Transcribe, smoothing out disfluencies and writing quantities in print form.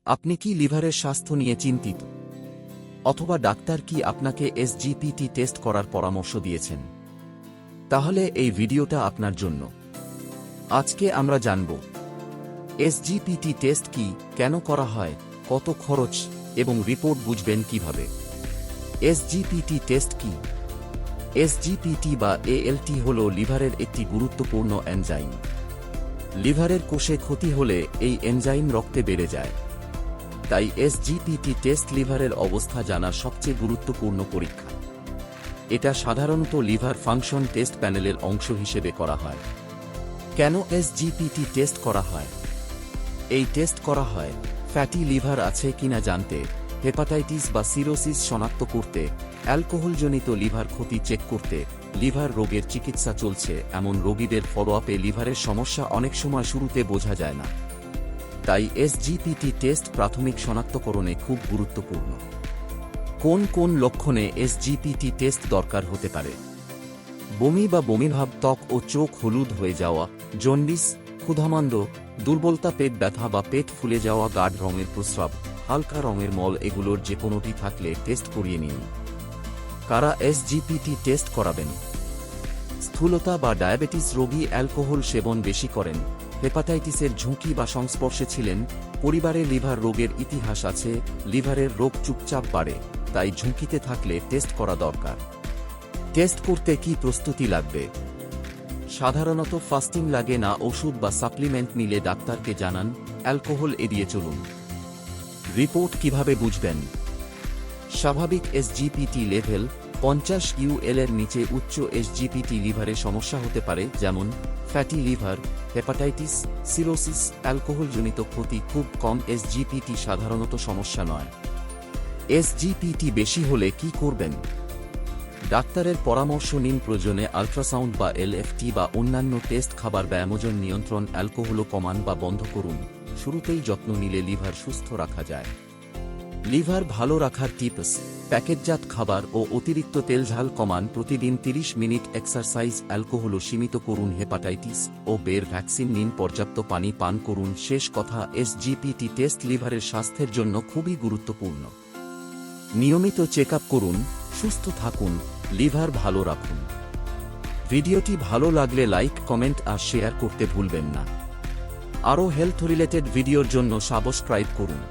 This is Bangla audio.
আপনি কি লিভারের স্বাস্থ্য নিয়ে চিন্তিত? অথবা ডাক্তার কি আপনাকে এসজিপিটি টেস্ট করার পরামর্শ দিয়েছেন? তাহলে এই ভিডিওটা আপনার জন্য। আজকে আমরা জানব এসজিপিটি টেস্ট কি, কেন করা হয়, কত খরচ এবং রিপোর্ট বুঝবেন কিভাবে। এসজিপিটি টেস্ট কি? এসজিপিটি বা এএলটি হল লিভারের একটি গুরুত্বপূর্ণ এনজাইম। লিভারের কোষে ক্ষতি হলে এই এনজাইম রক্তে বেড়ে যায়। তাই এসজিপিটি টেস্ট লিভারের অবস্থা জানার সবচেয়ে গুরুত্বপূর্ণ পরীক্ষা। এটা সাধারণত লিভার ফাংশন টেস্ট প্যানেলের অংশ হিসেবে করা হয়। কেন এসজিপিটি টেস্ট করা হয়? এই টেস্ট করা হয় ফ্যাটি লিভার আছে কিনা জানতে, হেপাটাইটিস বা সিরোসিস শনাক্ত করতে, অ্যালকোহলজনিত লিভার ক্ষতি চেক করতে, লিভার রোগের চিকিৎসা চলছে এমন রোগীদের ফলোআপে লিভারের সমস্যা অনেক সময় শুরুতে বোঝা যায় না। তাই এসজিপিটি টেস্ট প্রাথমিক শনাক্তকরণে খুব গুরুত্বপূর্ণ। কোন কোন লক্ষণে এসজিপিটি টেস্ট দরকার হতে পারে? বমি বা বমিভাব, ত্বক ও চোখ হলুদ হয়ে যাওয়া, জন্ডিস, ক্ষুধামান্দ, দুর্বলতা, পেট ব্যথা বা পেট ফুলে যাওয়া, গাঢ় রঙের প্রস্রাব, হালকা রঙের মল, এগুলোর যে কোনোটি থাকলে টেস্ট করিয়ে নিন। কারা এসজিপিটি টেস্ট করাবেন? স্থূলতা বা ডায়াবেটিস রোগী, অ্যালকোহল সেবন বেশি করেন, হেপাটাইটিসের ঝুঁকি বা সংস্পর্শে ছিলেন, পরিবারে লিভার রোগের ইতিহাস আছে, লিভারের রোগ চুপচাপ বাড়ে, তাই ঝুঁকিতে থাকলে টেস্ট করা দরকার। টেস্ট করতে কি প্রস্তুতি লাগবে? সাধারণত ফাস্টিং লাগে না, ওষুধ বা সাপ্লিমেন্ট নিলে ডাক্তারকে জানান, অ্যালকোহল এড়িয়ে চলুন। রিপোর্ট কিভাবে বুঝবেন? স্বাভাবিক এসজিপিটি লেভেল 50 ইউএল এর নিচে উচ্চ এসজিপিটি লিভারে সমস্যা হতে পারে, যেমন ফ্যাটি লিভার, হেপাটাইটিস, সিরোসিস, অ্যালকোহলজনিত ক্ষতি। খুব কম এসজিপিটি সাধারণত সমস্যা নয়। এসজিপিটি বেশি হলে কি করবেন? ডাক্তারের পরামর্শ নিন, প্রয়োজনে আল্ট্রাসাউন্ড বা এলএফটি বা অন্যান্য টেস্ট। খাবার, ব্যায়ামোজন নিয়ন্ত্রণ, অ্যালকোহলও কমান বা বন্ধ করুন। শুরুতেই যত্ন নিলে লিভার সুস্থ রাখা যায়। লিভার ভালো রাখার টিপস: প্যাকেটজাত খাবার ও অতিরিক্ত তেলঝাল কমান, প্রতিদিন 30 মিনিট এক্সারসাইজ, অ্যালকোহলও সীমিত করুন, হেপাটাইটিস ও বের ভ্যাকসিন নিন, পর্যাপ্ত পানি পান করুন। শেষ কথা, এসজিপিটি টেস্ট লিভারের স্বাস্থ্যের জন্য খুবই গুরুত্বপূর্ণ। নিয়মিত চেক আপ করুন, সুস্থ থাকুন, লিভার ভালো রাখুন। ভিডিওটি ভালো লাগলে লাইক, কমেন্ট আর শেয়ার করতে ভুলবেন না। আরও হেলথ রিলেটেড ভিডিওর জন্য সাবস্ক্রাইব করুন।